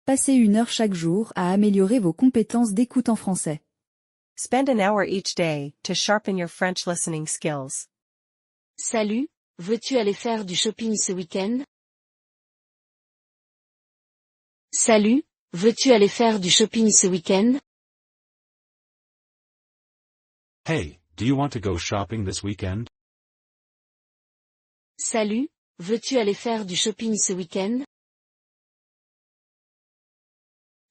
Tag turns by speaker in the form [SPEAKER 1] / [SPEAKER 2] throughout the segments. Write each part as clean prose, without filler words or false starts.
[SPEAKER 1] Passez 1 heure chaque jour à améliorer vos compétences d'écoute en français.
[SPEAKER 2] Spend an hour each day to sharpen your French listening skills.
[SPEAKER 3] Salut, veux-tu aller faire du shopping ce week-end? Salut, veux-tu aller faire du shopping ce week-end?
[SPEAKER 4] Hey, do you want to go shopping this weekend?
[SPEAKER 3] Salut, veux-tu aller faire du shopping ce week-end?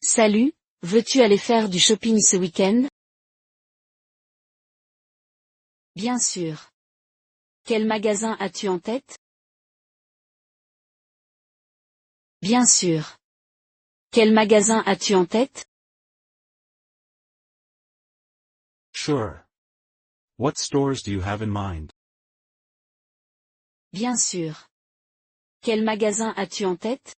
[SPEAKER 3] Salut, veux-tu aller faire du shopping ce week-end? Bien sûr. Quel magasin as-tu en tête? Bien sûr. Quel magasin as-tu en tête?
[SPEAKER 4] Sure. What stores do you have in mind?
[SPEAKER 3] Bien sûr. Quel magasin as-tu en tête?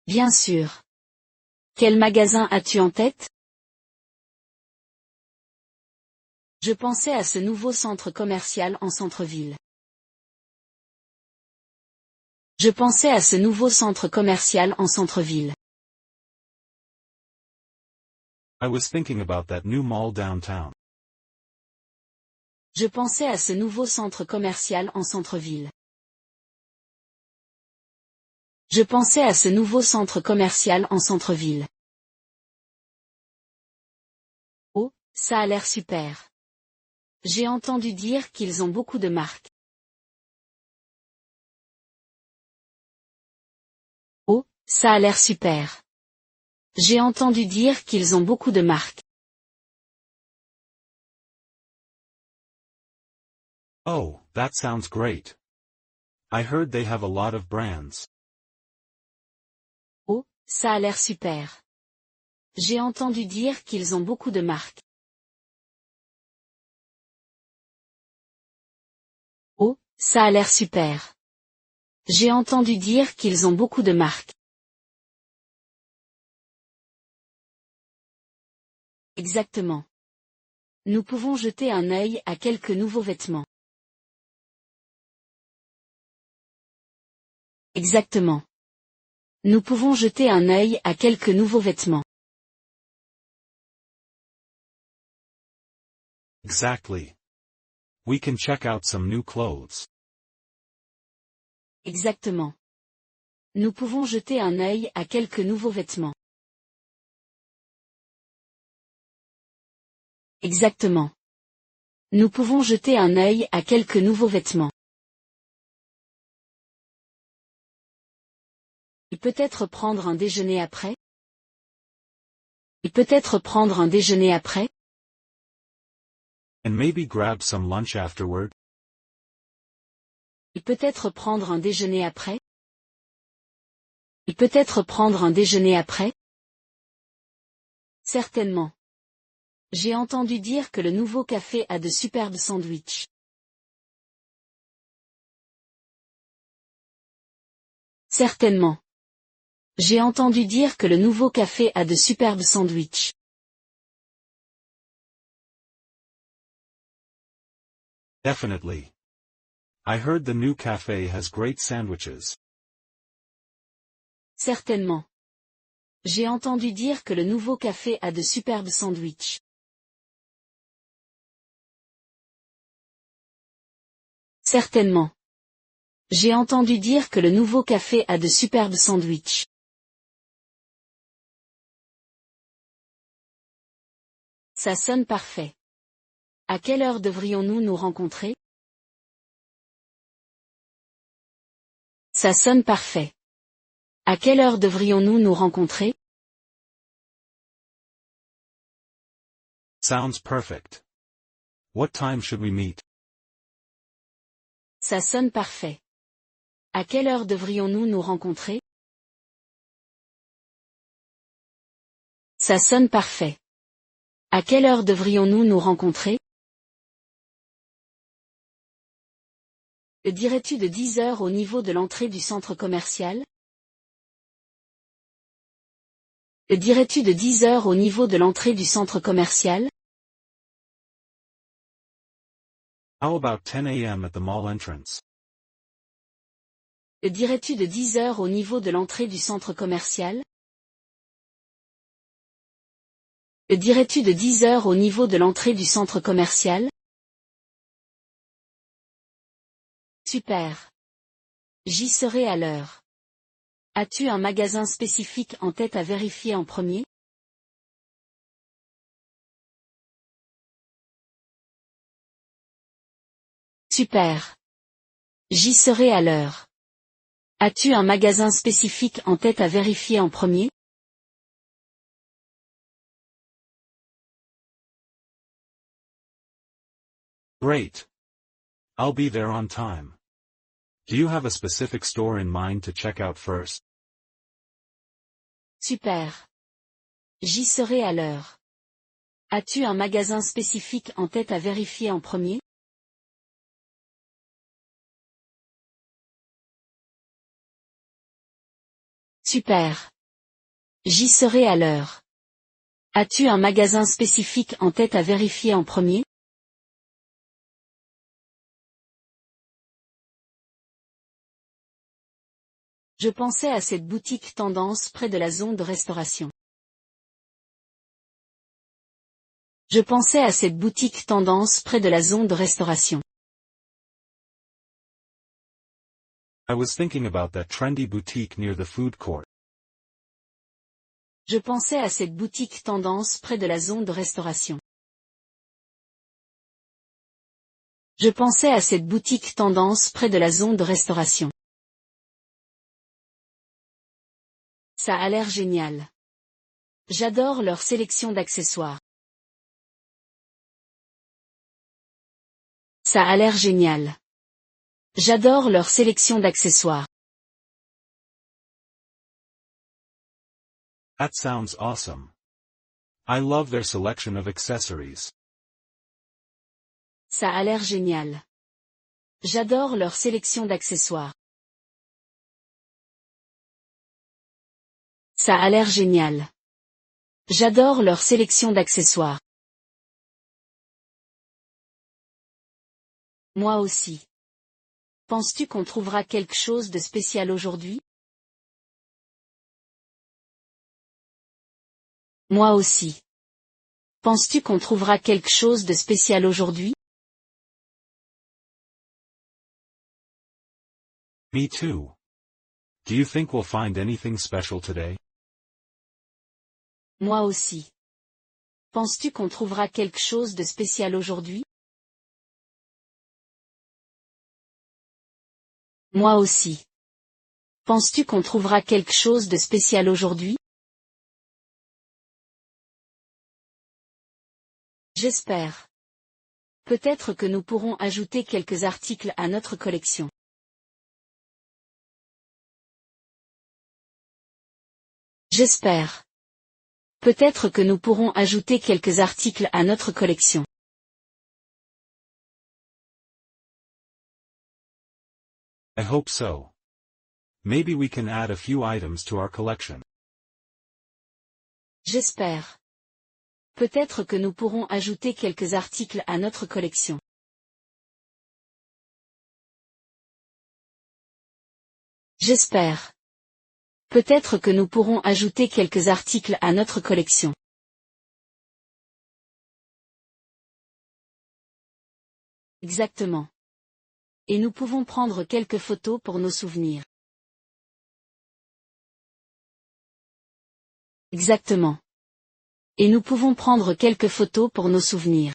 [SPEAKER 3] Bien sûr. Quel magasin as-tu en tête? Je pensais à ce nouveau centre commercial en centre-ville. Je pensais à ce nouveau centre commercial en centre-ville.
[SPEAKER 4] I was thinking about that new mall downtown.
[SPEAKER 3] Je pensais à ce nouveau centre commercial en centre-ville. Je pensais à ce nouveau centre commercial en centre-ville. Oh, ça a l'air super. J'ai entendu dire qu'ils ont beaucoup de marques. Oh, ça a l'air super. J'ai entendu dire qu'ils ont beaucoup de marques.
[SPEAKER 4] Oh, that sounds great. I heard they have a lot of brands.
[SPEAKER 3] Oh, ça a l'air super. J'ai entendu dire qu'ils ont beaucoup de marques. Oh, ça a l'air super. J'ai entendu dire qu'ils ont beaucoup de marques. Exactement. Nous pouvons jeter un œil à quelques nouveaux vêtements. Exactement. Nous pouvons jeter un œil à quelques nouveaux vêtements.
[SPEAKER 4] Exactly. We can check out some new clothes.
[SPEAKER 3] Exactement. Nous pouvons jeter un œil à quelques nouveaux vêtements. Exactement. Nous pouvons jeter un œil à quelques nouveaux vêtements. Et peut-être prendre un déjeuner après? Et peut-être prendre un déjeuner après?
[SPEAKER 4] And maybe grab some lunch afterward?
[SPEAKER 3] Et peut-être prendre un déjeuner après? Et peut-être prendre un déjeuner après? Certainement. J'ai entendu dire que le nouveau café a de superbes sandwichs. Certainement. J'ai entendu dire que le nouveau café a de superbes sandwichs.
[SPEAKER 4] Definitely. I heard the new cafe has great sandwiches.
[SPEAKER 3] Certainement. J'ai entendu dire que le nouveau café a de superbes sandwichs. Certainement. J'ai entendu dire que le nouveau café a de superbes sandwichs. Ça sonne parfait. À quelle heure devrions-nous nous rencontrer? Ça sonne parfait. À quelle heure devrions-nous nous rencontrer?
[SPEAKER 4] Sounds perfect. What time should we meet?
[SPEAKER 3] Ça sonne parfait. À quelle heure devrions-nous nous rencontrer? Ça sonne parfait. À quelle heure devrions-nous nous rencontrer? Que dirais-tu de 10 heures au niveau de l'entrée du centre commercial? Que dirais-tu de 10 heures au niveau de l'entrée du centre commercial?
[SPEAKER 4] How about 10 a.m. at the mall entrance?
[SPEAKER 3] Que dirais-tu de 10 heures au niveau de l'entrée du centre commercial? Que dirais-tu de 10 heures au niveau de l'entrée du centre commercial? Super. J'y serai à l'heure. As-tu un magasin spécifique en tête à vérifier en premier? Super. J'y serai à l'heure. As-tu un magasin spécifique en tête à vérifier en premier?
[SPEAKER 4] Great. I'll be there on time. Do you have a specific store in mind to check out first?
[SPEAKER 3] Super. J'y serai à l'heure. As-tu un magasin spécifique en tête à vérifier en premier? Super. J'y serai à l'heure. As-tu un magasin spécifique en tête à vérifier en premier? Je pensais à cette boutique tendance près de la zone de restauration. Je pensais à cette boutique tendance près de la zone de restauration.
[SPEAKER 4] I was thinking about that trendy boutique near the food court.
[SPEAKER 3] Je pensais à cette boutique tendance près de la zone de restauration. Je pensais à cette boutique tendance près de la zone de restauration. Ça a l'air génial. J'adore leur sélection d'accessoires. Ça a l'air génial. J'adore leur sélection d'accessoires.
[SPEAKER 4] That sounds awesome. I love their selection of accessories.
[SPEAKER 3] Ça a l'air génial. J'adore leur sélection d'accessoires. Ça a l'air génial. J'adore leur sélection d'accessoires. Moi aussi. Penses-tu qu'on trouvera quelque chose de spécial aujourd'hui? Moi aussi. Penses-tu qu'on trouvera quelque chose de spécial aujourd'hui?
[SPEAKER 4] Me too. Do you think we'll find anything special today?
[SPEAKER 3] Moi aussi. Penses-tu qu'on trouvera quelque chose de spécial aujourd'hui? Moi aussi. Penses-tu qu'on trouvera quelque chose de spécial aujourd'hui? J'espère. Peut-être que nous pourrons ajouter quelques articles à notre collection. J'espère. Peut-être que nous pourrons ajouter quelques articles à notre collection.
[SPEAKER 4] I hope so. Maybe we can add a few items to our collection.
[SPEAKER 3] J'espère. Peut-être que nous pourrons ajouter quelques articles à notre collection. J'espère. Peut-être que nous pourrons ajouter quelques articles à notre collection. Exactement. Et nous pouvons prendre quelques photos pour nos souvenirs. Exactement. Et nous pouvons prendre quelques photos pour nos souvenirs.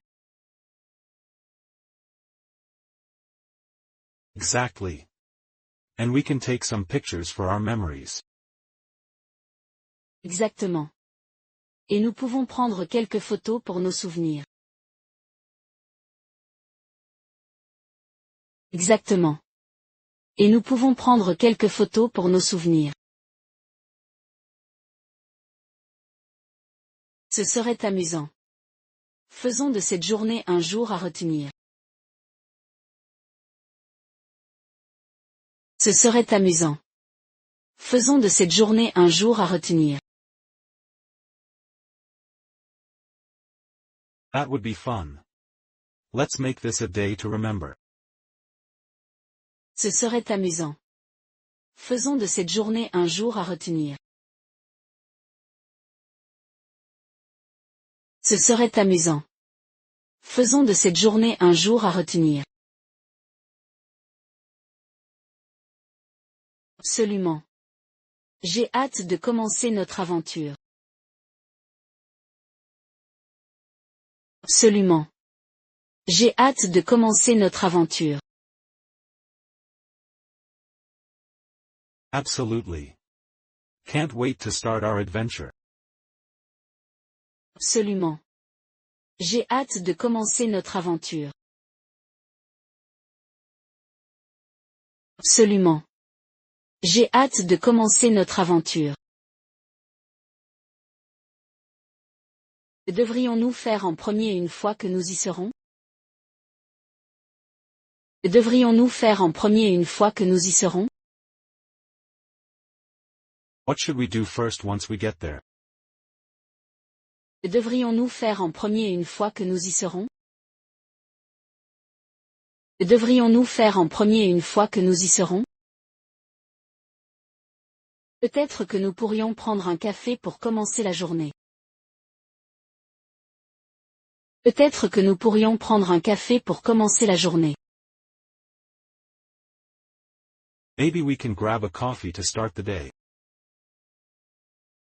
[SPEAKER 4] Exactly. And we can take some pictures for our memories.
[SPEAKER 3] Exactement. Et nous pouvons prendre quelques photos pour nos souvenirs. Exactement. Et nous pouvons prendre quelques photos pour nos souvenirs. Ce serait amusant. Faisons de cette journée un jour à retenir. Ce serait amusant. Faisons de cette journée un jour à retenir.
[SPEAKER 4] That would be fun. Let's make this a day to remember.
[SPEAKER 3] Ce serait amusant. Faisons de cette journée un jour à retenir. Ce serait amusant. Faisons de cette journée un jour à retenir. Absolument. J'ai hâte de commencer notre aventure. Absolument. J'ai hâte de commencer notre aventure.
[SPEAKER 4] Absolutely. Can't wait to start our adventure.
[SPEAKER 3] Absolument. J'ai hâte de commencer notre aventure. Absolument. J'ai hâte de commencer notre aventure. Que devrions-nous faire en premier une fois que nous y serons? Que devrions-nous faire en premier une fois que nous y serons?
[SPEAKER 4] What should we do first once we get there?
[SPEAKER 3] Que devrions-nous faire en premier une fois que nous y serons? Que devrions-nous faire en premier une fois que nous y serons? Peut-être que nous pourrions prendre un café pour commencer la journée. Peut-être que nous pourrions prendre un café pour commencer la journée.
[SPEAKER 4] Maybe we can grab a coffee to start the day.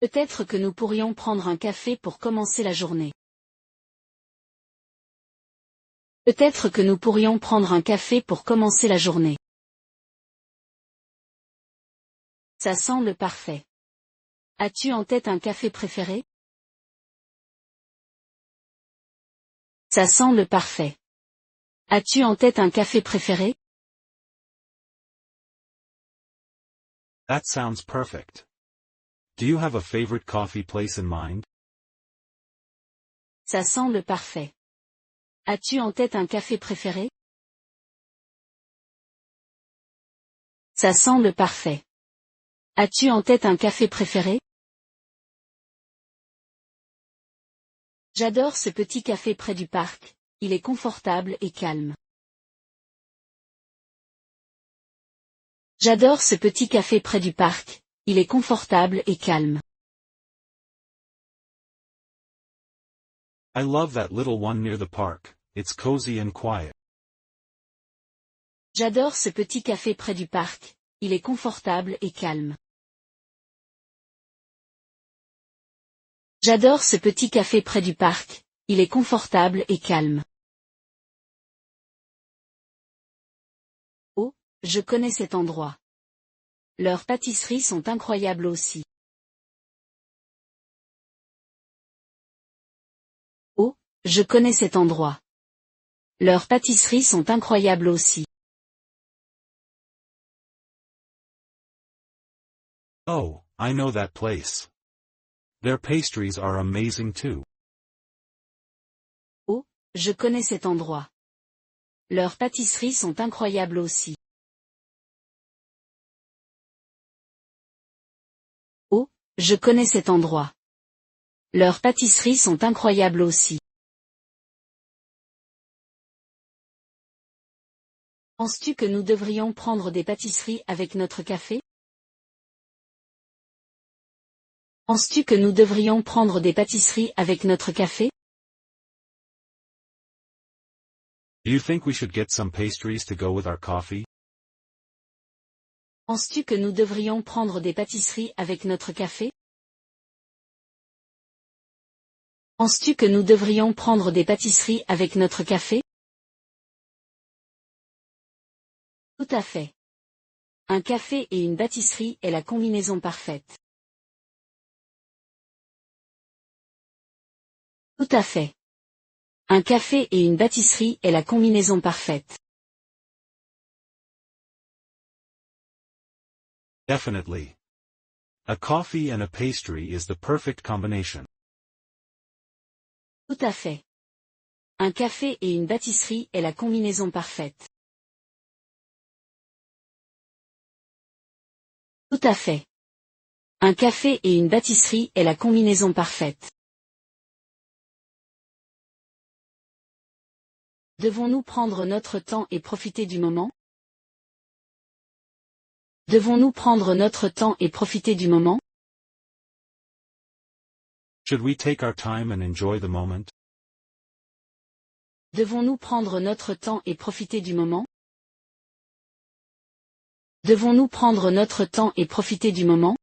[SPEAKER 3] Peut-être que nous pourrions prendre un café pour commencer la journée. Peut-être que nous pourrions prendre un café pour commencer la journée. Ça semble parfait. As-tu en tête un café préféré? Ça semble parfait. As-tu en tête un café préféré?
[SPEAKER 4] That sounds perfect. Do you have a favorite coffee place in mind?
[SPEAKER 3] Ça semble parfait. As-tu en tête un café préféré? Ça semble parfait. As-tu en tête un café préféré? J'adore ce petit café près du parc, il est confortable et calme. J'adore ce petit café près du parc, il est confortable et calme.
[SPEAKER 4] I love that little one near the park, it's cozy and quiet.
[SPEAKER 3] J'adore ce petit café près du parc, il est confortable et calme. J'adore ce petit café près du parc, il est confortable et calme. Oh, je connais cet endroit. Leurs pâtisseries sont incroyables aussi. Oh, je connais cet endroit. Leurs pâtisseries sont incroyables aussi.
[SPEAKER 4] Oh, I know that place. Their pastries are amazing too.
[SPEAKER 3] Oh, je connais cet endroit. Leurs pâtisseries sont incroyables aussi. Oh, je connais cet endroit. Leurs pâtisseries sont incroyables aussi. Penses-tu que nous devrions prendre des pâtisseries avec notre café? Penses-tu que nous devrions prendre des pâtisseries avec notre café?
[SPEAKER 4] Do you think we should get some pastries to go with our coffee?
[SPEAKER 3] Penses-tu que nous devrions prendre des pâtisseries avec notre café? Penses-tu que nous devrions prendre des pâtisseries avec notre café? Tout à fait. Un café et une pâtisserie est la combinaison parfaite. Tout à fait. Un café et une pâtisserie est la combinaison parfaite.
[SPEAKER 4] Definitely. A coffee and a pastry is the perfect combination.
[SPEAKER 3] Tout à fait. Un café et une pâtisserie est la combinaison parfaite. Tout à fait. Un café et une pâtisserie est la combinaison parfaite. Devons-nous prendre notre temps et profiter du moment? Devons-nous prendre notre temps et profiter du moment?
[SPEAKER 4] Should we take our time and enjoy the moment?
[SPEAKER 3] Devons-nous prendre notre temps et profiter du moment? Devons-nous prendre notre temps et profiter du moment?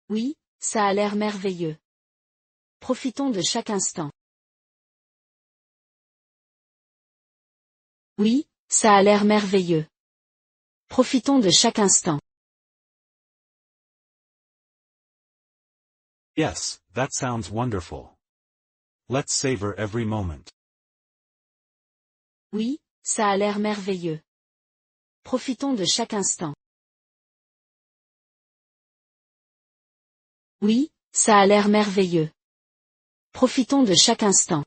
[SPEAKER 3] Oui, ça a l'air merveilleux. Profitons de chaque instant. Oui, ça a l'air merveilleux. Profitons de chaque instant.
[SPEAKER 4] Yes, that sounds wonderful. Let's savor every moment.
[SPEAKER 3] Oui, ça a l'air merveilleux. Profitons de chaque instant. Oui, ça a l'air merveilleux. Profitons de chaque instant.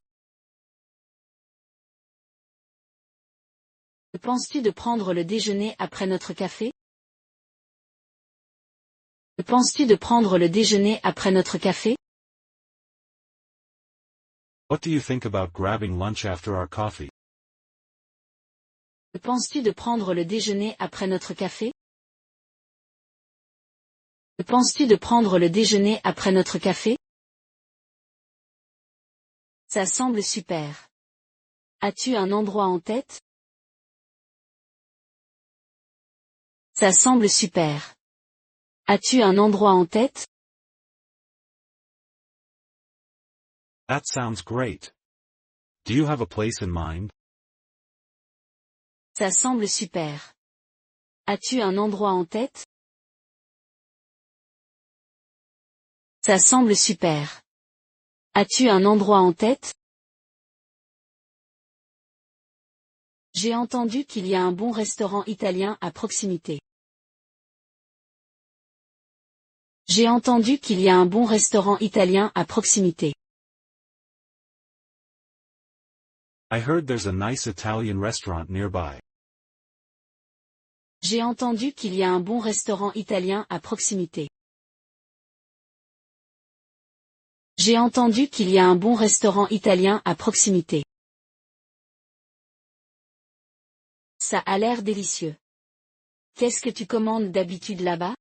[SPEAKER 3] Que penses-tu de prendre le déjeuner après notre café? Que penses-tu de prendre le déjeuner après notre café?
[SPEAKER 4] What do you think about grabbing lunch after our coffee?
[SPEAKER 3] Que penses-tu de prendre le déjeuner après notre café? Que penses-tu de prendre le déjeuner après notre café? Ça semble super. As-tu un endroit en tête? Ça semble super. As-tu un endroit en tête?
[SPEAKER 4] That sounds great. Do you have a place in mind?
[SPEAKER 3] Ça semble super. As-tu un endroit en tête? Ça semble super. As-tu un endroit en tête? J'ai entendu qu'il y a un bon restaurant italien à proximité. J'ai entendu qu'il y a un bon restaurant italien à proximité.
[SPEAKER 4] I heard there's a nice Italian restaurant nearby.
[SPEAKER 3] J'ai entendu qu'il y a un bon restaurant italien à proximité. J'ai entendu qu'il y a un bon restaurant italien à proximité. Ça a l'air délicieux. Qu'est-ce que tu commandes d'habitude là-bas?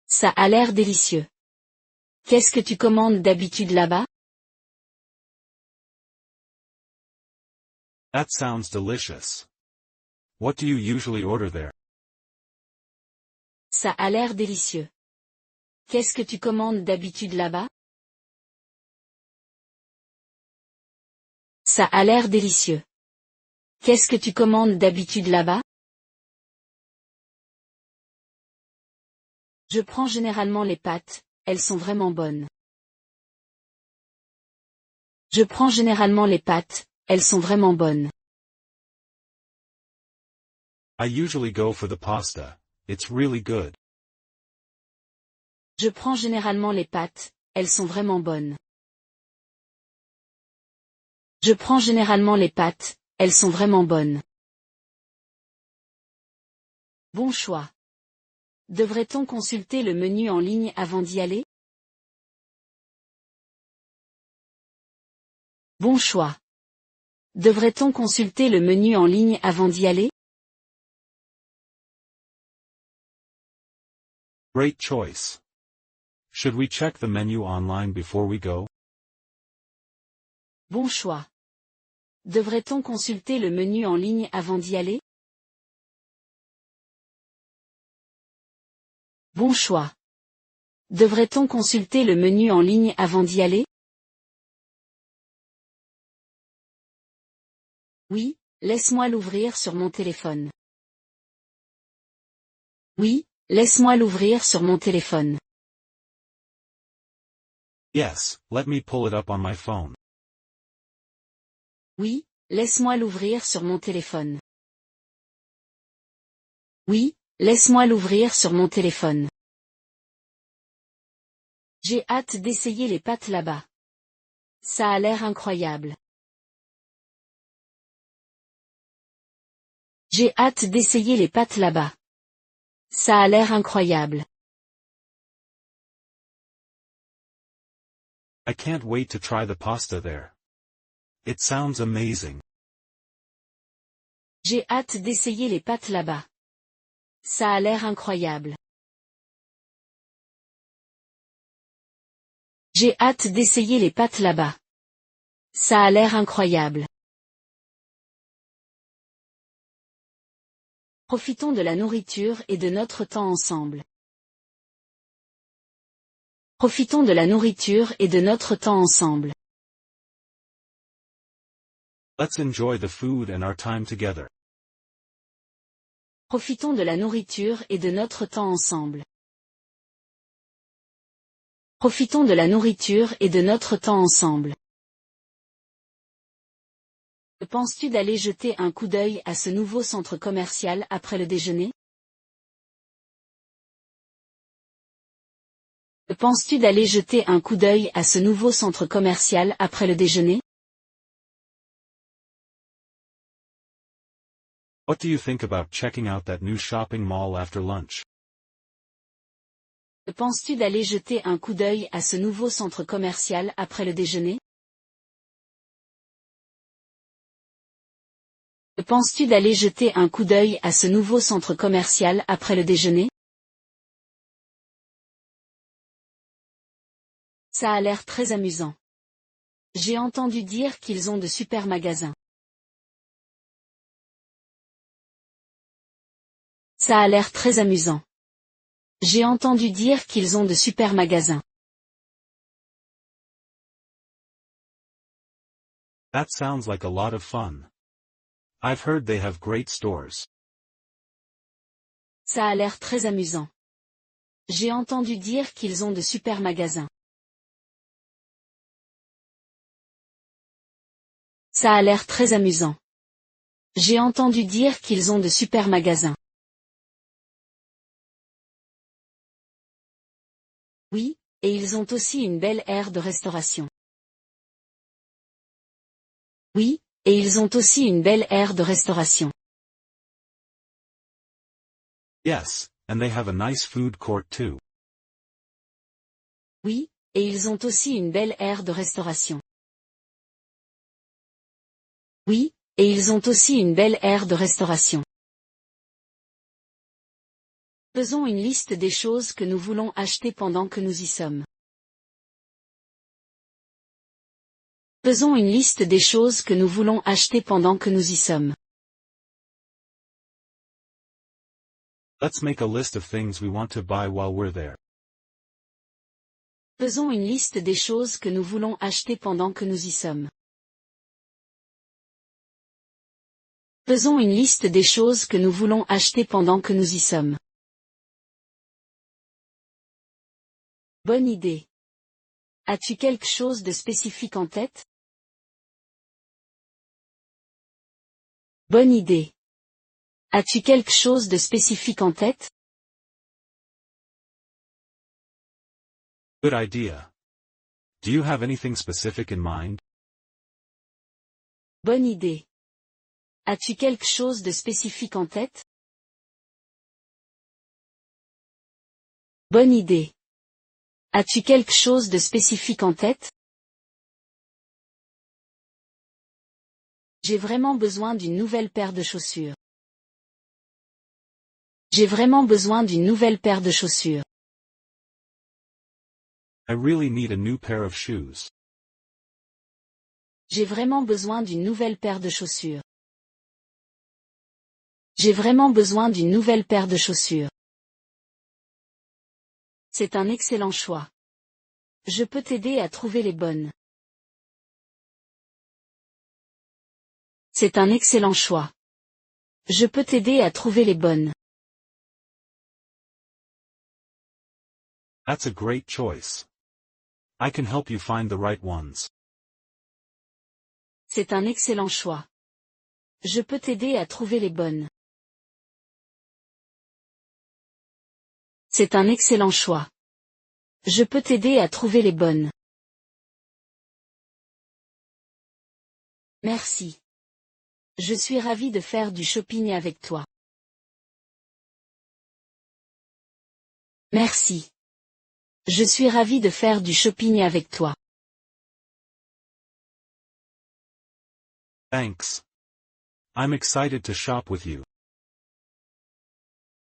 [SPEAKER 3] Ça a l'air délicieux. Qu'est-ce que tu commandes d'habitude là-bas?
[SPEAKER 4] That sounds delicious. What do you usually order there?
[SPEAKER 3] Ça a l'air délicieux. Qu'est-ce que tu commandes d'habitude là-bas? Ça a l'air délicieux. Qu'est-ce que tu commandes d'habitude là-bas? Je prends généralement les pâtes, elles sont vraiment bonnes. Je prends généralement les pâtes, elles sont vraiment bonnes.
[SPEAKER 4] I usually go for the pasta. It's really good.
[SPEAKER 3] Je prends généralement les pâtes, elles sont vraiment bonnes. Je prends généralement les pâtes, elles sont vraiment bonnes. Bon choix. Devrait-on consulter le menu en ligne avant d'y aller? Bon choix. Devrait-on consulter le menu en ligne avant d'y aller?
[SPEAKER 4] Great choice. Should we check the menu online before we go?
[SPEAKER 3] Bon choix. Devrait-on consulter le menu en ligne avant d'y aller? Bon choix. Devrait-on consulter le menu en ligne avant d'y aller? Oui, laisse-moi l'ouvrir sur mon téléphone. Oui, laisse-moi l'ouvrir sur mon téléphone.
[SPEAKER 4] Yes, let me pull it up on my phone.
[SPEAKER 3] Oui, laisse-moi l'ouvrir sur mon téléphone. Oui, laisse-moi l'ouvrir sur mon téléphone. J'ai hâte d'essayer les pâtes là-bas. Ça a l'air incroyable. J'ai hâte d'essayer les pâtes là-bas. Ça a l'air incroyable.
[SPEAKER 4] I can't wait to try the pasta there. It sounds amazing.
[SPEAKER 3] J'ai hâte d'essayer les pâtes là-bas. Ça a l'air incroyable. J'ai hâte d'essayer les pâtes là-bas. Ça a l'air incroyable. Profitons de la nourriture et de notre temps ensemble. Profitons de la nourriture et de notre temps ensemble.
[SPEAKER 4] Let's enjoy the food and our time together.
[SPEAKER 3] Profitons de la nourriture et de notre temps ensemble. Profitons de la nourriture et de notre temps ensemble. Que penses-tu d'aller jeter un coup d'œil à ce nouveau centre commercial après le déjeuner? Que penses-tu d'aller jeter un coup d'œil à ce nouveau centre commercial après le déjeuner?
[SPEAKER 4] What do you think about checking out that new shopping mall after lunch?
[SPEAKER 3] Que penses-tu d'aller jeter un coup d'œil à ce nouveau centre commercial après le déjeuner? Que penses-tu d'aller jeter un coup d'œil à ce nouveau centre commercial après le déjeuner? Ça a l'air très amusant. J'ai entendu dire qu'ils ont de super magasins. Ça a l'air très amusant. J'ai entendu dire qu'ils ont de super magasins.
[SPEAKER 4] That sounds like a lot of fun. I've heard they have great stores.
[SPEAKER 3] Ça a l'air très amusant. J'ai entendu dire qu'ils ont de super magasins. Ça a l'air très amusant. J'ai entendu dire qu'ils ont de super magasins. Oui, et ils ont aussi une belle aire de restauration. Oui, et ils ont aussi une belle aire de restauration.
[SPEAKER 4] Yes, and they have a nice food court too.
[SPEAKER 3] Oui, et ils ont aussi une belle aire de restauration. Oui, et ils ont aussi une belle aire de restauration. Faisons une liste des choses que nous voulons acheter pendant que nous y sommes. Faisons une liste des choses que nous voulons acheter pendant que nous y sommes.
[SPEAKER 4] Let's make a list of things we want to buy while we're there.
[SPEAKER 3] Faisons une liste des choses que nous voulons acheter pendant que nous y sommes. Faisons une liste des choses que nous voulons acheter pendant que nous y sommes. Bonne idée. As-tu quelque chose de spécifique en tête? Bonne idée. As-tu quelque chose de spécifique en tête?
[SPEAKER 4] Good idea. Do you have anything specific in mind?
[SPEAKER 3] Bonne idée. As-tu quelque chose de spécifique en tête? Bonne idée. As-tu quelque chose de spécifique en tête? J'ai vraiment besoin d'une nouvelle paire de chaussures. J'ai vraiment besoin d'une nouvelle paire de chaussures.
[SPEAKER 4] I really need a new pair of shoes.
[SPEAKER 3] J'ai vraiment besoin d'une nouvelle paire de chaussures. J'ai vraiment besoin d'une nouvelle paire de chaussures. C'est un excellent choix. Je peux t'aider à trouver les bonnes. C'est un excellent choix. Je peux t'aider à trouver les bonnes.
[SPEAKER 4] That's a great choice. I can help you find the right ones.
[SPEAKER 3] C'est un excellent choix. Je peux t'aider à trouver les bonnes. C'est un excellent choix. Je peux t'aider à trouver les bonnes. Merci. Je suis ravi de faire du shopping avec toi. Merci. Je suis ravi de faire du shopping avec toi.
[SPEAKER 4] Thanks. I'm excited to shop with you.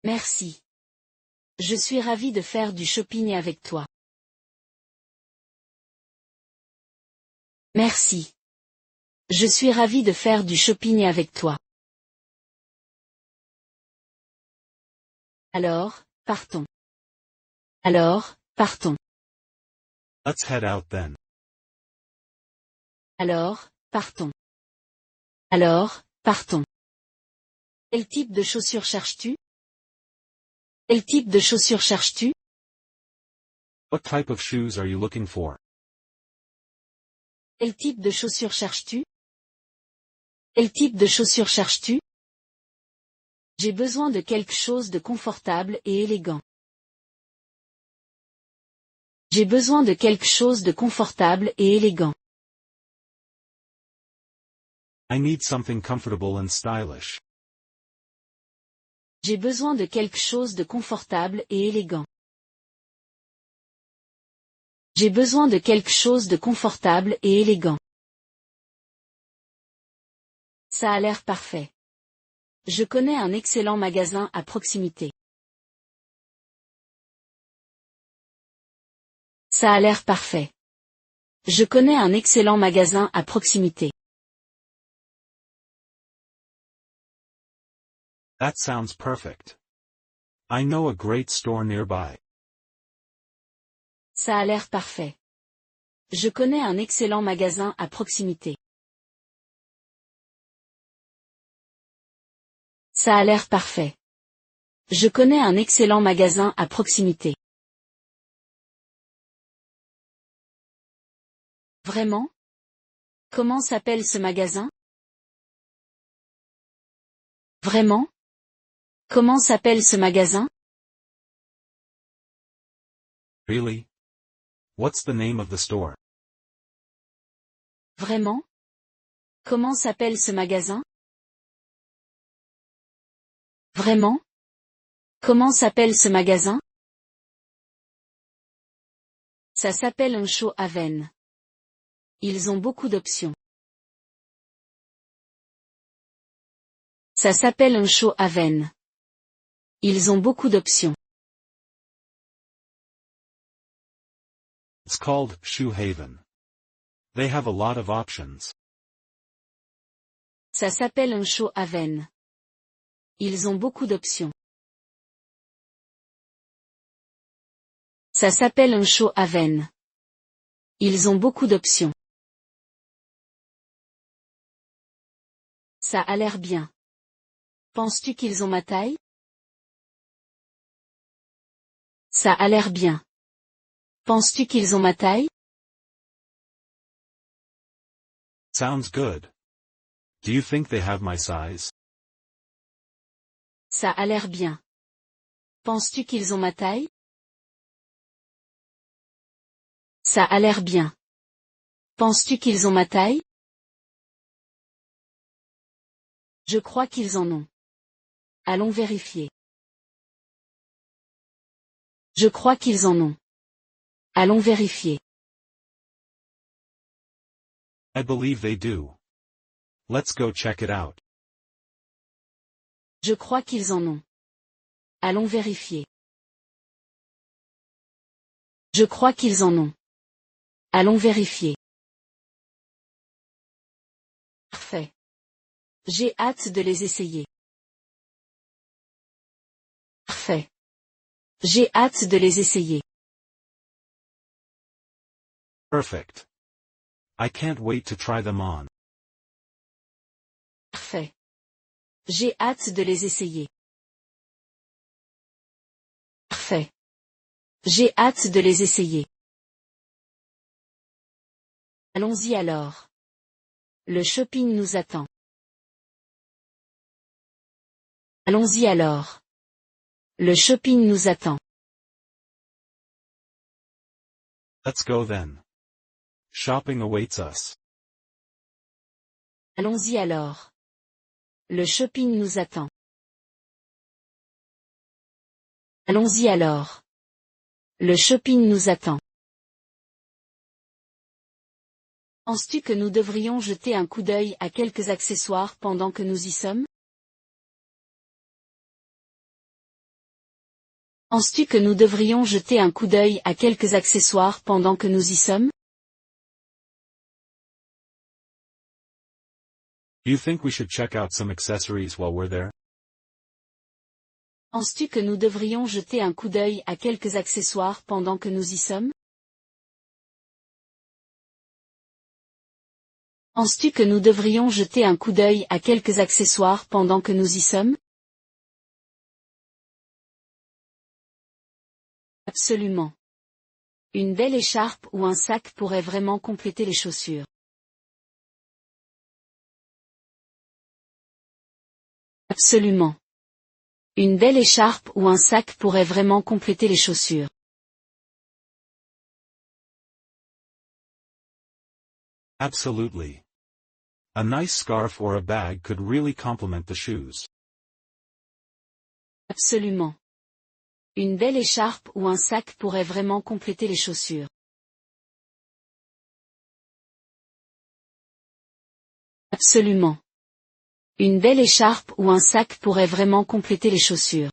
[SPEAKER 3] Merci. Je suis ravi de faire du shopping avec toi. Merci. Je suis ravi de faire du shopping avec toi. Alors, partons. Alors, partons.
[SPEAKER 4] Let's head out then.
[SPEAKER 3] Alors, partons. Alors, partons. Quel type de chaussures cherches-tu? Quel type de chaussures cherches-tu?
[SPEAKER 4] What type of shoes are you looking for?
[SPEAKER 3] Quel type de chaussures cherches-tu? Quel type de chaussures cherches-tu? J'ai besoin de quelque chose de confortable et élégant. J'ai besoin de quelque chose de confortable et élégant.
[SPEAKER 4] I need something comfortable and stylish.
[SPEAKER 3] J'ai besoin de quelque chose de confortable et élégant. J'ai besoin de quelque chose de confortable et élégant. Ça a l'air parfait. Je connais un excellent magasin à proximité. Ça a l'air parfait. Je connais un excellent magasin à proximité.
[SPEAKER 4] That sounds perfect. I know a great store nearby.
[SPEAKER 3] Ça a l'air parfait. Je connais un excellent magasin à proximité. Ça a l'air parfait. Je connais un excellent magasin à proximité. Vraiment? Comment s'appelle ce magasin? Vraiment? Comment s'appelle ce magasin?
[SPEAKER 4] Really? What's the name of the store?
[SPEAKER 3] Vraiment? Comment s'appelle ce magasin? Vraiment? Comment s'appelle ce magasin? Ça s'appelle un show à veine. Ils ont beaucoup d'options. Ça s'appelle un show à veine. Ils ont beaucoup d'options.
[SPEAKER 4] It's called Shoe Haven. They have a lot of options.
[SPEAKER 3] Ça s'appelle un show à veine. Ils ont beaucoup d'options. Ça s'appelle un show à veine. Ils ont beaucoup d'options. Ça a l'air bien. Penses-tu qu'ils ont ma taille? Ça a l'air bien. Penses-tu qu'ils ont ma taille?
[SPEAKER 4] Sounds good. Do you think they have my size?
[SPEAKER 3] Ça a l'air bien. Penses-tu qu'ils ont ma taille? Ça a l'air bien. Penses-tu qu'ils ont ma taille? Je crois qu'ils en ont. Allons vérifier. Je crois qu'ils en ont. Allons vérifier.
[SPEAKER 4] I believe they do. Let's go check it out.
[SPEAKER 3] Je crois qu'ils en ont. Allons vérifier. Je crois qu'ils en ont. Allons vérifier. Parfait. J'ai hâte de les essayer. Parfait. J'ai hâte de les essayer.
[SPEAKER 4] Perfect. I can't wait to try them on.
[SPEAKER 3] Parfait. J'ai hâte de les essayer. Parfait. J'ai hâte de les essayer. Allons-y alors. Le shopping nous attend. Allons-y alors. Le shopping nous attend.
[SPEAKER 4] Let's go then. Shopping awaits us.
[SPEAKER 3] Allons-y alors. Le shopping nous attend. Allons-y alors. Le shopping nous attend. Penses-tu que nous devrions jeter un coup d'œil à quelques accessoires pendant que nous y sommes? Penses-tu que nous devrions jeter un coup d'œil à quelques accessoires pendant que nous y sommes?
[SPEAKER 4] You think we should check out some accessories while we're there?
[SPEAKER 3] Penses-tu que nous devrions jeter un coup d'œil à quelques accessoires pendant que nous y sommes? Penses-tu que nous devrions jeter un coup d'œil à quelques accessoires pendant que nous y sommes? Absolument. Une belle écharpe ou un sac pourrait vraiment compléter les chaussures. Absolument. Une belle écharpe ou un sac pourrait vraiment compléter les chaussures.
[SPEAKER 4] Absolutely. A nice scarf or a bag could really complement the shoes.
[SPEAKER 3] Absolument. Une belle écharpe ou un sac pourrait vraiment compléter les chaussures. Absolument. Une belle écharpe ou un sac pourrait vraiment compléter les chaussures.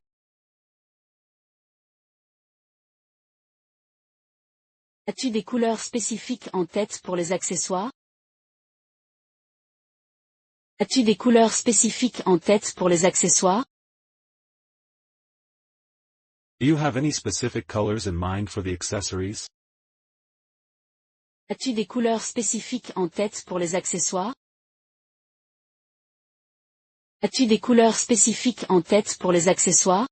[SPEAKER 3] As-tu des couleurs spécifiques en tête pour les accessoires? As-tu des couleurs spécifiques en tête pour les accessoires?
[SPEAKER 4] Do you have any specific colors in mind for the accessories?
[SPEAKER 3] As-tu des couleurs spécifiques en tête pour les accessoires? As-tu des couleurs spécifiques en tête pour les accessoires?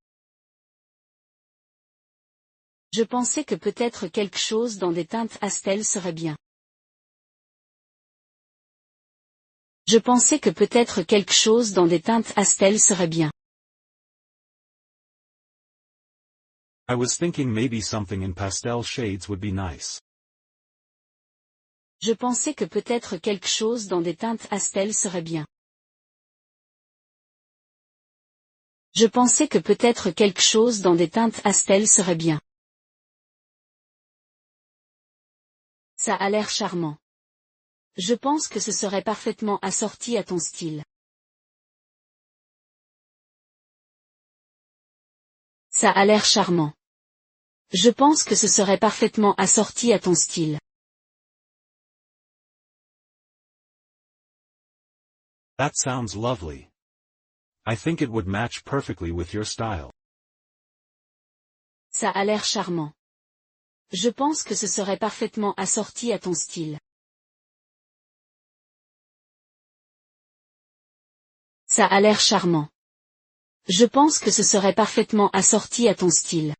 [SPEAKER 3] Je pensais que peut-être quelque chose dans des teintes pastel serait bien. Je pensais que peut-être quelque chose dans des teintes pastel serait bien.
[SPEAKER 4] I was thinking maybe something in pastel shades would be nice.
[SPEAKER 3] Je pensais que peut-être quelque chose dans des teintes pastel serait bien. Je pensais que peut-être quelque chose dans des teintes pastel serait bien. Ça a l'air charmant. Je pense que ce serait parfaitement assorti à ton style. Ça a l'air charmant. Je pense que ce serait parfaitement assorti à ton style.
[SPEAKER 4] That sounds lovely. I think it would match perfectly with your style.
[SPEAKER 3] Ça a l'air charmant. Je pense que ce serait parfaitement assorti à ton style. Ça a l'air charmant. Je pense que ce serait parfaitement assorti à ton style.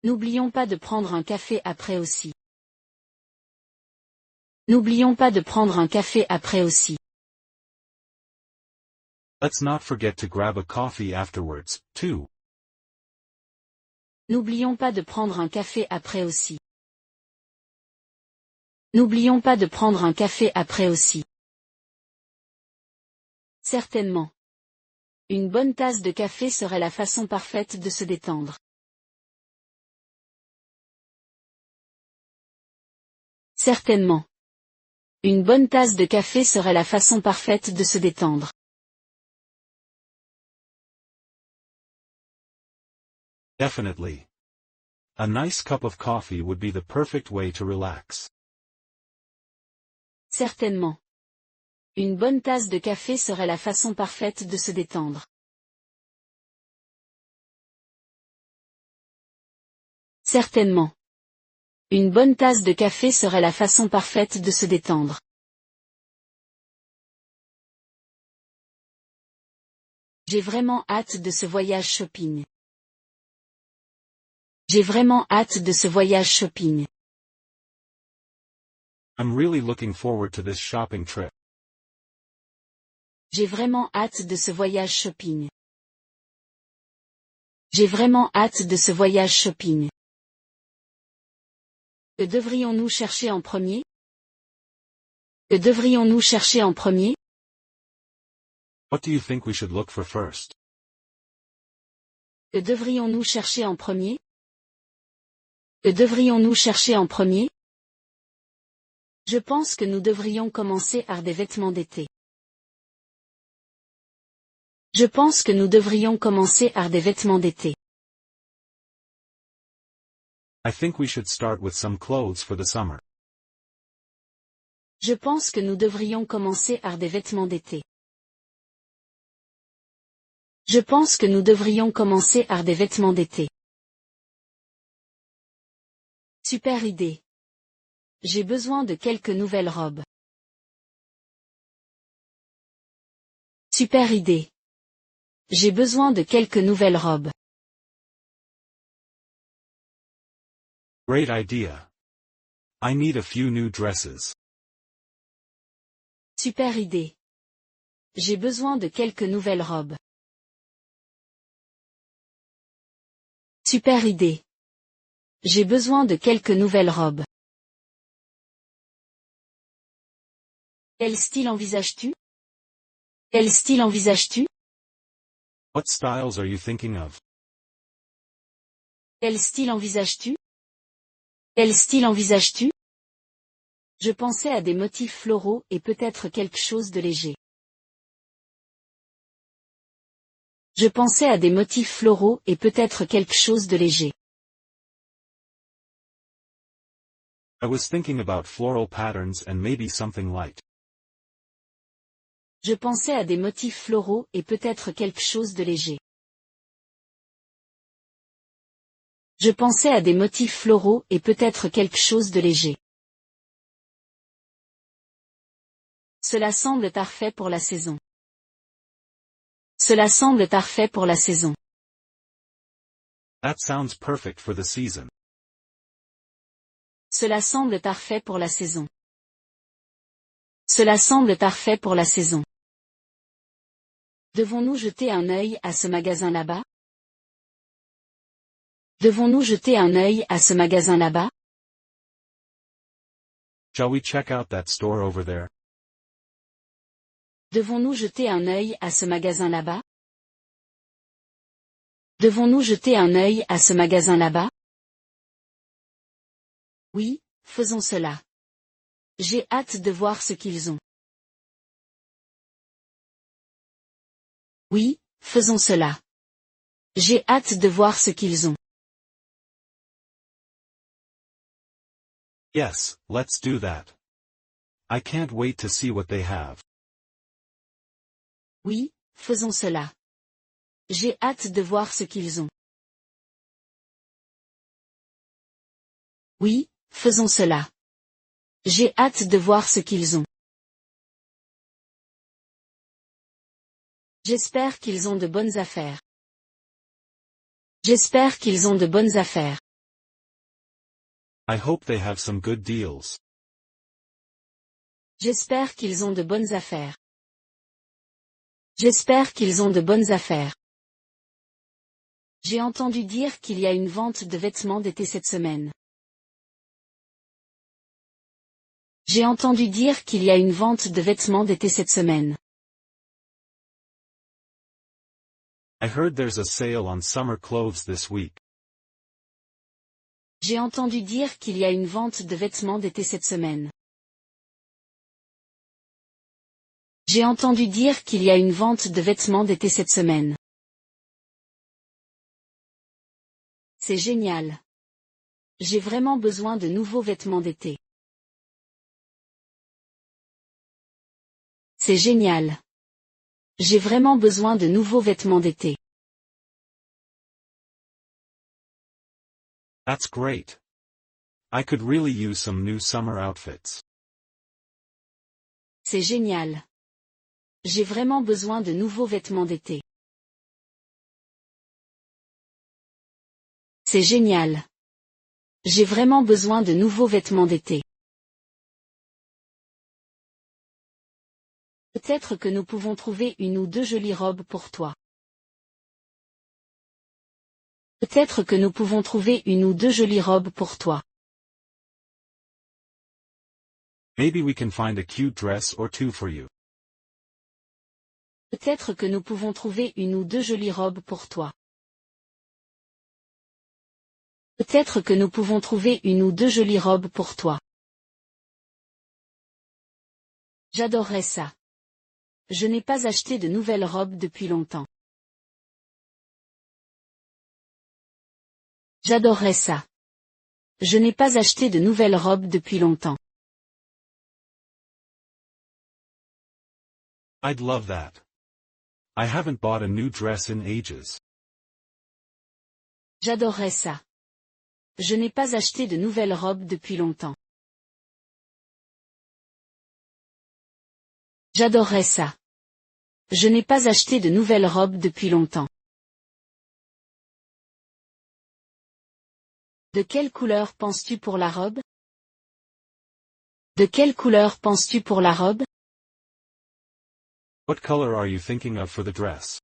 [SPEAKER 3] N'oublions pas de prendre un café après aussi. N'oublions pas de prendre un café après aussi.
[SPEAKER 4] Let's not forget to grab a coffee afterwards, too.
[SPEAKER 3] N'oublions pas de prendre un café après aussi. N'oublions pas de prendre un café après aussi. Certainement. Une bonne tasse de café serait la façon parfaite de se détendre. Certainement. Une bonne tasse de café serait la façon parfaite de se détendre.
[SPEAKER 4] Definitely. A nice cup of coffee would be the perfect way to relax.
[SPEAKER 3] Certainement. Une bonne tasse de café serait la façon parfaite de se détendre. Certainement. Une bonne tasse de café serait la façon parfaite de se détendre. J'ai vraiment hâte de ce voyage shopping. J'ai vraiment hâte de ce voyage shopping.
[SPEAKER 4] I'm really looking forward to this shopping trip.
[SPEAKER 3] J'ai vraiment hâte de ce voyage shopping. J'ai vraiment hâte de ce voyage shopping. Que devrions-nous chercher en premier? Que devrions-nous chercher en premier?
[SPEAKER 4] What do you think we should look for first?
[SPEAKER 3] Que devrions-nous chercher en premier? Que devrions-nous chercher en premier? Je pense que nous devrions commencer par des vêtements d'été. Je pense que nous devrions commencer par des vêtements d'été.
[SPEAKER 4] I think we should start with some clothes for the summer.
[SPEAKER 3] Je pense que nous devrions commencer par des vêtements d'été. Je pense que nous devrions commencer par des vêtements d'été. Super idée. J'ai besoin de quelques nouvelles robes. Super idée. J'ai besoin de quelques nouvelles robes.
[SPEAKER 4] Great idea. I need a few new dresses.
[SPEAKER 3] Super idée. J'ai besoin de quelques nouvelles robes. Super idée. J'ai besoin de quelques nouvelles robes. Quel style envisages-tu? Quel style envisages-tu?
[SPEAKER 4] What styles are you thinking of?
[SPEAKER 3] Quel style envisages-tu? Quel style envisages-tu? Je pensais à des motifs floraux et peut-être quelque chose de léger. Je pensais à des motifs floraux et peut-être quelque chose de léger.
[SPEAKER 4] I was thinking about floral patterns and maybe something light.
[SPEAKER 3] Je pensais à des motifs floraux et peut-être quelque chose de léger. Je pensais à des motifs floraux et peut-être quelque chose de léger. Cela semble parfait pour la saison. Cela semble parfait pour la saison.
[SPEAKER 4] That sounds perfect for the season.
[SPEAKER 3] Cela semble parfait pour la saison. Cela semble parfait pour la saison. Devons-nous jeter un œil à ce magasin là-bas? Devons-nous jeter un œil à ce magasin là-bas?
[SPEAKER 4] Shall we check out that store over there?
[SPEAKER 3] Devons-nous jeter un œil à ce magasin là-bas? Devons-nous jeter un œil à ce magasin là-bas? Oui, faisons cela. J'ai hâte de voir ce qu'ils ont. Oui, faisons cela. J'ai hâte de voir ce qu'ils ont.
[SPEAKER 4] Yes, let's do that. I can't wait to see what they have.
[SPEAKER 3] Oui, faisons cela. J'ai hâte de voir ce qu'ils ont. Oui, faisons cela. J'ai hâte de voir ce qu'ils ont. J'espère qu'ils ont de bonnes affaires. J'espère qu'ils ont de bonnes affaires.
[SPEAKER 4] I hope they have some good deals.
[SPEAKER 3] J'espère qu'ils ont de bonnes affaires. J'espère qu'ils ont de bonnes affaires. J'ai entendu dire qu'il y a une vente de vêtements d'été cette semaine. J'ai entendu dire qu'il y a une vente de vêtements d'été cette semaine.
[SPEAKER 4] I heard there's a sale on summer clothes this week.
[SPEAKER 3] J'ai entendu dire qu'il y a une vente de vêtements d'été cette semaine. J'ai entendu dire qu'il y a une vente de vêtements d'été cette semaine. C'est génial. J'ai vraiment besoin de nouveaux vêtements d'été. C'est génial. J'ai vraiment besoin de nouveaux vêtements d'été.
[SPEAKER 4] That's great. I could really use some new summer outfits.
[SPEAKER 3] C'est génial. J'ai vraiment besoin de nouveaux vêtements d'été. C'est génial. J'ai vraiment besoin de nouveaux vêtements d'été. Peut-être que nous pouvons trouver une ou deux jolies robes pour toi. Peut-être que nous pouvons trouver une ou deux jolies robes pour toi.
[SPEAKER 4] Maybe we can find a cute dress or two for you.
[SPEAKER 3] Peut-être que nous pouvons trouver une ou deux jolies robes pour toi. Peut-être que nous pouvons trouver une ou deux jolies robes pour toi. J'adorerais ça. Je n'ai pas acheté de nouvelles robes depuis longtemps. J'adorerais ça. Je n'ai pas acheté de nouvelles robes depuis longtemps.
[SPEAKER 4] I'd love that. I haven't bought a new dress in ages.
[SPEAKER 3] J'adorerais ça. Je n'ai pas acheté de nouvelles robes depuis longtemps. J'adorerais ça. Je n'ai pas acheté de nouvelles robes depuis longtemps. De quelle couleur penses-tu pour la robe? De quelle couleur penses-tu pour la robe?
[SPEAKER 4] What color are you thinking of for the dress?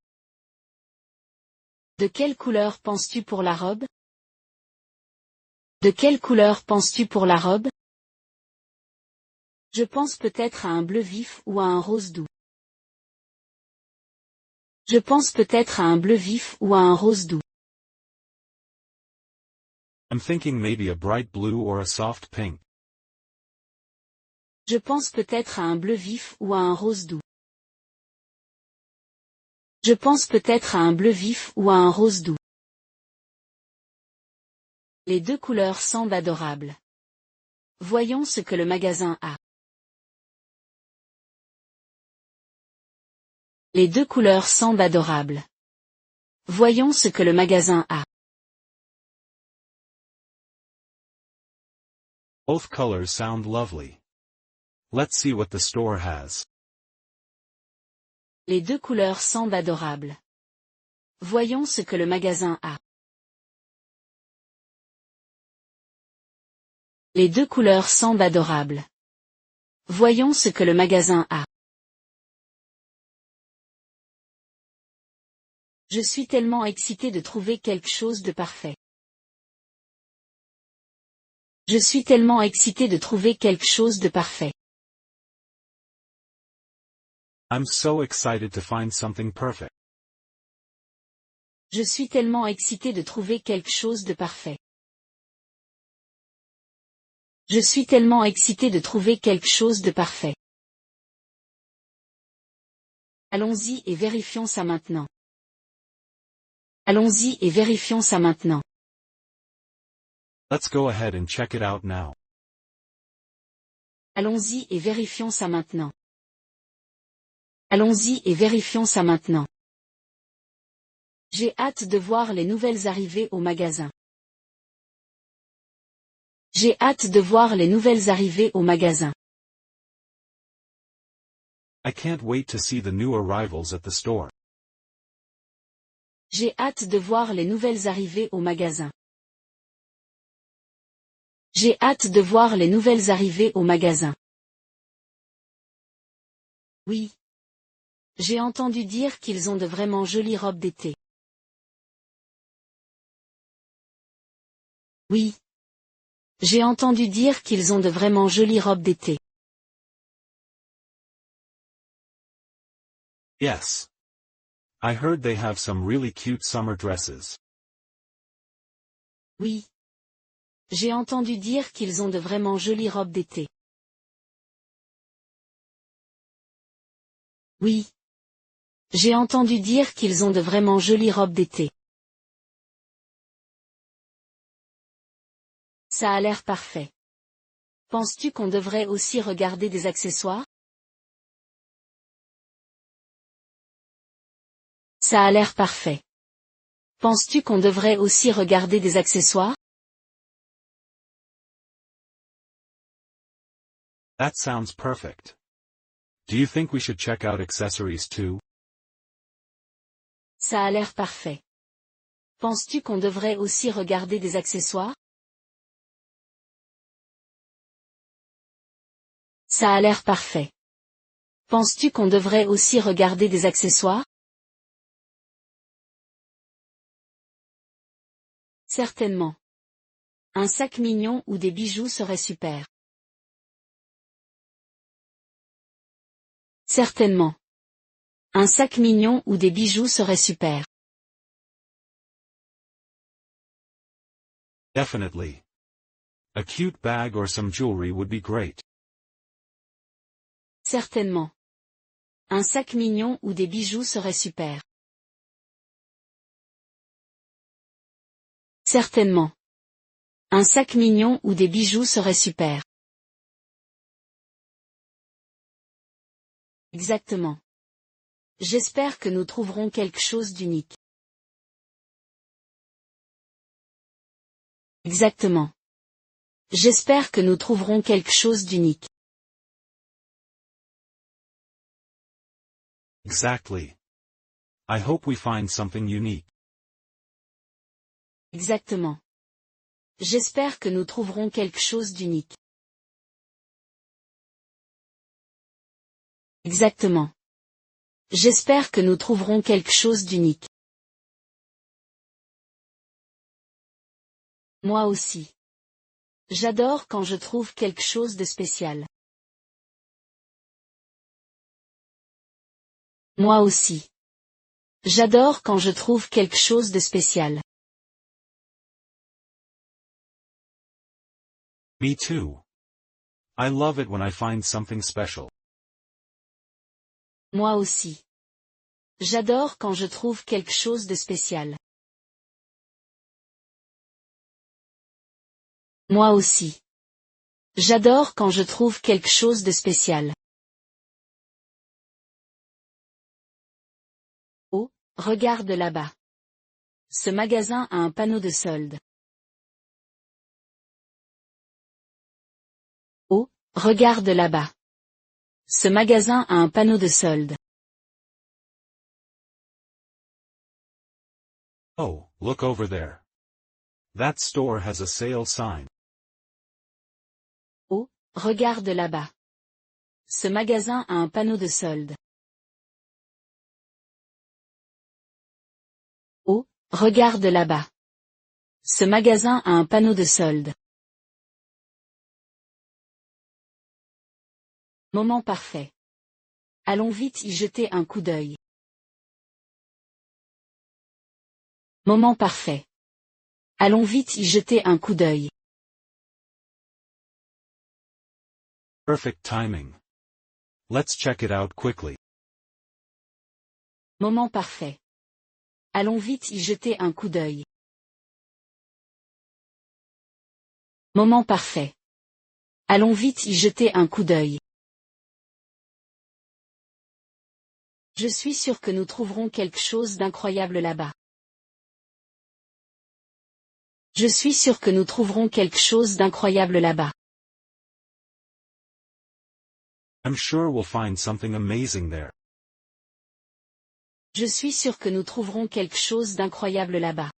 [SPEAKER 3] De quelle couleur penses-tu pour la robe? De quelle couleur penses-tu pour la robe? Je pense peut-être à un bleu vif ou à un rose doux. Je pense peut-être à un bleu vif ou à un rose doux.
[SPEAKER 4] I'm thinking maybe a bright blue or a soft pink.
[SPEAKER 3] Je pense peut-être à un bleu vif ou à un rose doux. Je pense peut-être à un bleu vif ou à un rose doux. Les deux couleurs semblent adorables. Voyons ce que le magasin a. Les deux couleurs semblent adorables. Voyons ce que le magasin a.
[SPEAKER 4] Both colors sound lovely. Let's see what the store has.
[SPEAKER 3] Les deux couleurs semblent adorables. Voyons ce que le magasin a. Les deux couleurs semblent adorables. Voyons ce que le magasin a. Je suis tellement excité de trouver quelque chose de parfait. Je suis tellement excité de trouver quelque chose de parfait.
[SPEAKER 4] I'm so excited to find something perfect.
[SPEAKER 3] Je suis tellement excité de trouver quelque chose de parfait. Je suis tellement excité de trouver quelque chose de parfait. Allons-y et vérifions ça maintenant. Allons-y et vérifions ça maintenant.
[SPEAKER 4] Let's go ahead and check it out now.
[SPEAKER 3] Allons-y et vérifions ça maintenant. Allons-y et vérifions ça maintenant. J'ai hâte de voir les nouvelles arrivées au magasin. J'ai hâte de voir les nouvelles arrivées au magasin.
[SPEAKER 4] I can't wait to see the new arrivals at the store.
[SPEAKER 3] J'ai hâte de voir les nouvelles arrivées au magasin. J'ai hâte de voir les nouvelles arrivées au magasin. Oui. J'ai entendu dire qu'ils ont de vraiment jolies robes d'été. Oui. J'ai entendu dire qu'ils ont de vraiment jolies robes d'été.
[SPEAKER 4] Yes. I heard they have some really cute summer dresses.
[SPEAKER 3] Oui. J'ai entendu dire qu'ils ont de vraiment jolies robes d'été. Oui. J'ai entendu dire qu'ils ont de vraiment jolies robes d'été. Ça a l'air parfait. Penses-tu qu'on devrait aussi regarder des accessoires? Ça a l'air parfait. Penses-tu qu'on devrait aussi regarder des accessoires?
[SPEAKER 4] That sounds perfect. Do you think we should check out accessories too?
[SPEAKER 3] Ça a l'air parfait. Penses-tu qu'on devrait aussi regarder des accessoires? Ça a l'air parfait. Penses-tu qu'on devrait aussi regarder des accessoires? Certainement. Un sac mignon ou des bijoux serait super. Certainement. Un sac mignon ou des bijoux serait super.
[SPEAKER 4] Definitely. A cute bag or some jewelry would be great.
[SPEAKER 3] Certainement. Un sac mignon ou des bijoux serait super. Certainement. Un sac mignon ou des bijoux serait super. Exactement. J'espère que nous trouverons quelque chose d'unique. Exactement. J'espère que nous trouverons quelque chose d'unique.
[SPEAKER 4] Exactly. I hope we find something unique.
[SPEAKER 3] Exactement. J'espère que nous trouverons quelque chose d'unique. Exactement. J'espère que nous trouverons quelque chose d'unique. Moi aussi. J'adore quand je trouve quelque chose de spécial. Moi aussi. J'adore quand je trouve quelque chose de spécial.
[SPEAKER 4] Me too. I love it when I find something special.
[SPEAKER 3] Moi aussi. J'adore quand je trouve quelque chose de spécial. Moi aussi. J'adore quand je trouve quelque chose de spécial. Oh, regarde là-bas. Ce magasin a un panneau de solde. Oh, regarde là-bas. Ce magasin a un panneau de solde.
[SPEAKER 4] Oh, look over there. That store has a sale sign.
[SPEAKER 3] Oh, regarde là-bas. Ce magasin a un panneau de solde. Oh, regarde là-bas. Ce magasin a un panneau de solde. Moment parfait. Allons vite y jeter un coup d'œil. Moment parfait. Allons vite y jeter un coup d'œil.
[SPEAKER 4] Perfect timing. Let's check it out quickly.
[SPEAKER 3] Moment parfait. Allons vite y jeter un coup d'œil. Moment parfait. Allons vite y jeter un coup d'œil. Je suis sûr que nous trouverons quelque chose d'incroyable là-bas. Je suis sûr que nous trouverons quelque chose d'incroyable là-bas.
[SPEAKER 4] I'm sure we'll find something amazing there.
[SPEAKER 3] Je suis sûr que nous trouverons quelque chose d'incroyable là-bas.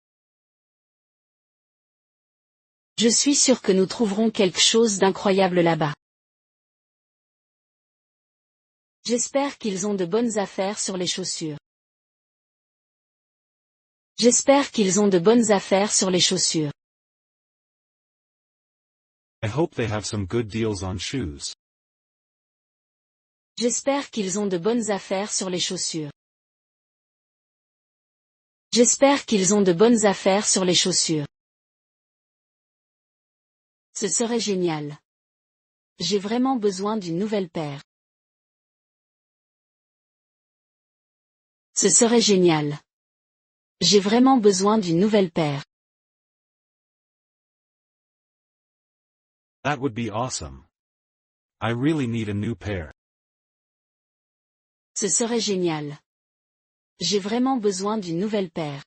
[SPEAKER 3] Je suis sûr que nous trouverons quelque chose d'incroyable là-bas. J'espère qu'ils ont de bonnes affaires sur les chaussures. J'espère qu'ils ont de bonnes affaires sur les chaussures.
[SPEAKER 4] I hope they have some good deals on shoes.
[SPEAKER 3] J'espère qu'ils ont de bonnes affaires sur les chaussures. J'espère qu'ils ont de bonnes affaires sur les chaussures. Ce serait génial. J'ai vraiment besoin d'une nouvelle paire. Ce serait génial. J'ai vraiment besoin d'une nouvelle paire.
[SPEAKER 4] That would be awesome. I really need a new pair.
[SPEAKER 3] Ce serait génial. J'ai vraiment besoin d'une nouvelle paire.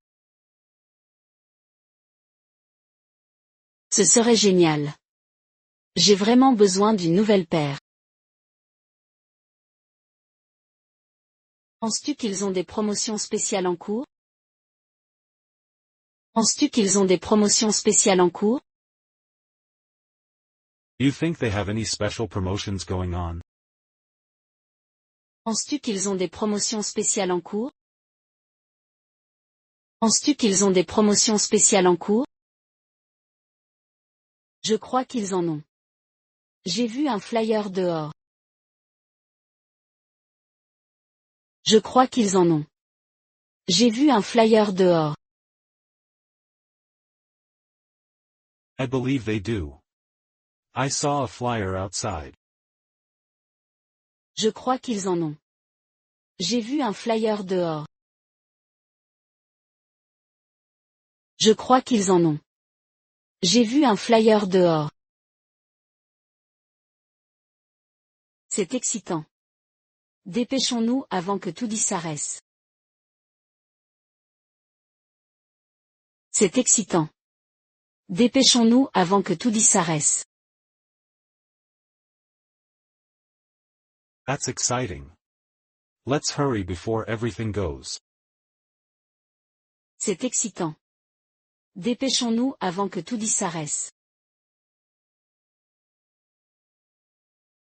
[SPEAKER 3] Ce serait génial. J'ai vraiment besoin d'une nouvelle paire. Penses-tu qu'ils ont des promotions spéciales en cours? Penses-tu qu'ils ont des promotions spéciales en cours?
[SPEAKER 4] Do you think they have any special promotions going on?
[SPEAKER 3] Penses-tu qu'ils ont des promotions spéciales en cours? Penses-tu qu'ils ont des promotions spéciales en cours? Je crois qu'ils en ont. J'ai vu un flyer dehors. Je crois qu'ils en ont. J'ai vu un flyer dehors.
[SPEAKER 4] I believe they do. I saw a flyer outside.
[SPEAKER 3] Je crois qu'ils en ont. J'ai vu un flyer dehors. Je crois qu'ils en ont. J'ai vu un flyer dehors. C'est excitant. Dépêchons-nous avant que tout disparaisse. C'est excitant. Dépêchons-nous avant que tout disparaisse.
[SPEAKER 4] That's exciting. Let's hurry before everything goes.
[SPEAKER 3] C'est excitant. Dépêchons-nous avant que tout disparaisse.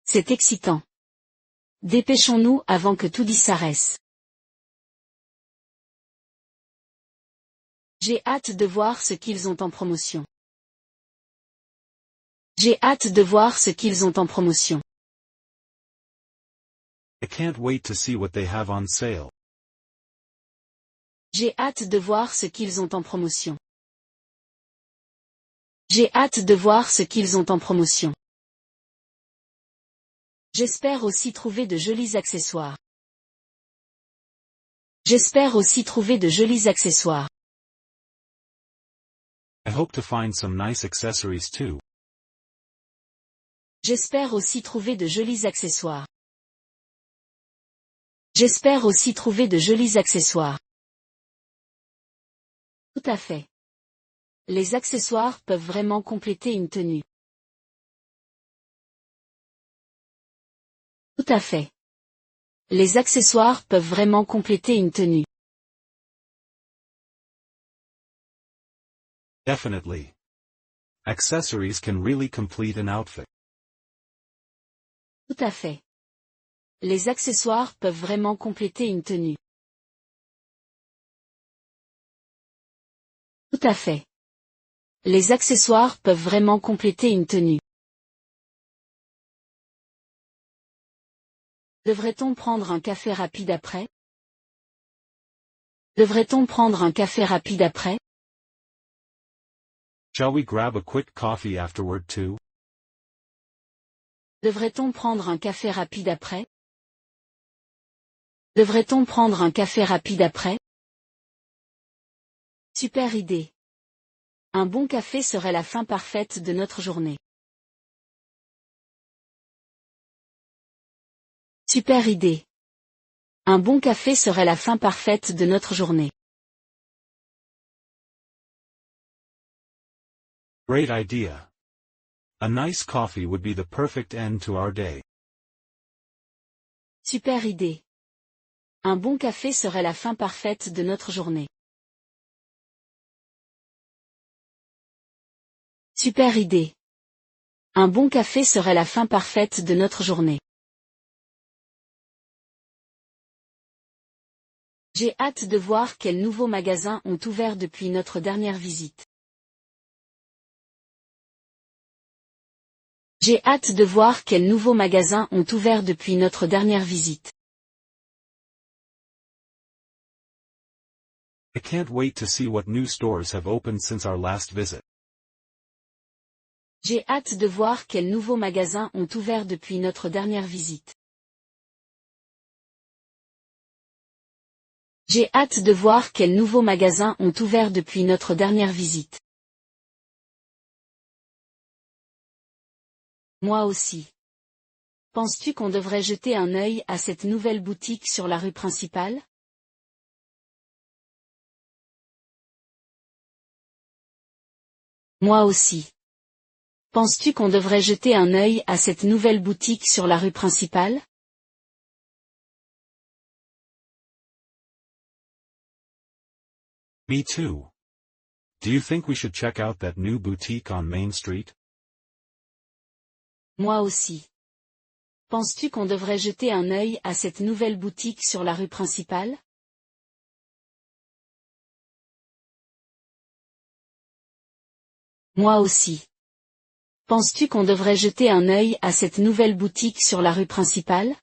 [SPEAKER 3] C'est excitant. Dépêchons-nous avant que tout disparaisse. J'ai hâte de voir ce qu'ils ont en promotion. J'ai hâte de voir ce qu'ils ont en promotion.
[SPEAKER 4] I can't wait to see what they have on sale.
[SPEAKER 3] J'ai hâte de voir ce qu'ils ont en promotion. J'ai hâte de voir ce qu'ils ont en promotion. J'espère aussi trouver de jolis accessoires. J'espère aussi trouver de jolis accessoires.
[SPEAKER 4] I hope to find some nice accessories too.
[SPEAKER 3] J'espère aussi trouver de jolis accessoires. J'espère aussi trouver de jolis accessoires. Tout à fait. Les accessoires peuvent vraiment compléter une tenue. Tout à fait. Les accessoires peuvent vraiment compléter une tenue.
[SPEAKER 4] Definitely. Accessories can really complete an outfit.
[SPEAKER 3] Tout à fait. Les accessoires peuvent vraiment compléter une tenue. Tout à fait. Les accessoires peuvent vraiment compléter une tenue. Devrait-on prendre un café rapide après? Devrait-on prendre un café rapide après?
[SPEAKER 4] Shall we grab a quick coffee afterward too?
[SPEAKER 3] Devrait-on prendre un café rapide après? Devrait-on prendre un café rapide après? Super idée. Un bon café serait la fin parfaite de notre journée. Super idée. Un bon café serait la fin parfaite de notre journée.
[SPEAKER 4] Great idea. A nice coffee would be the perfect end to our day.
[SPEAKER 3] Super idée. Un bon café serait la fin parfaite de notre journée. Super idée. Un bon café serait la fin parfaite de notre journée. J'ai hâte de voir quels nouveaux magasins ont ouvert depuis notre dernière visite. J'ai hâte de voir quels nouveaux magasins ont ouvert depuis notre dernière visite.
[SPEAKER 4] I can't wait to see what new stores have opened since our last visit.
[SPEAKER 3] J'ai hâte de voir quels nouveaux magasins ont ouvert depuis notre dernière visite. J'ai hâte de voir quels nouveaux magasins ont ouvert depuis notre dernière visite. Moi aussi. Penses-tu qu'on devrait jeter un œil à cette nouvelle boutique sur la rue principale? Moi aussi. Penses-tu qu'on devrait jeter un œil à cette nouvelle boutique sur la rue principale?
[SPEAKER 4] Me too. Do you think we should check out that new boutique on Main Street?
[SPEAKER 3] Moi aussi. Penses-tu qu'on devrait jeter un œil à cette nouvelle boutique sur la rue principale? Moi aussi. Penses-tu qu'on devrait jeter un œil à cette nouvelle boutique sur la rue principale?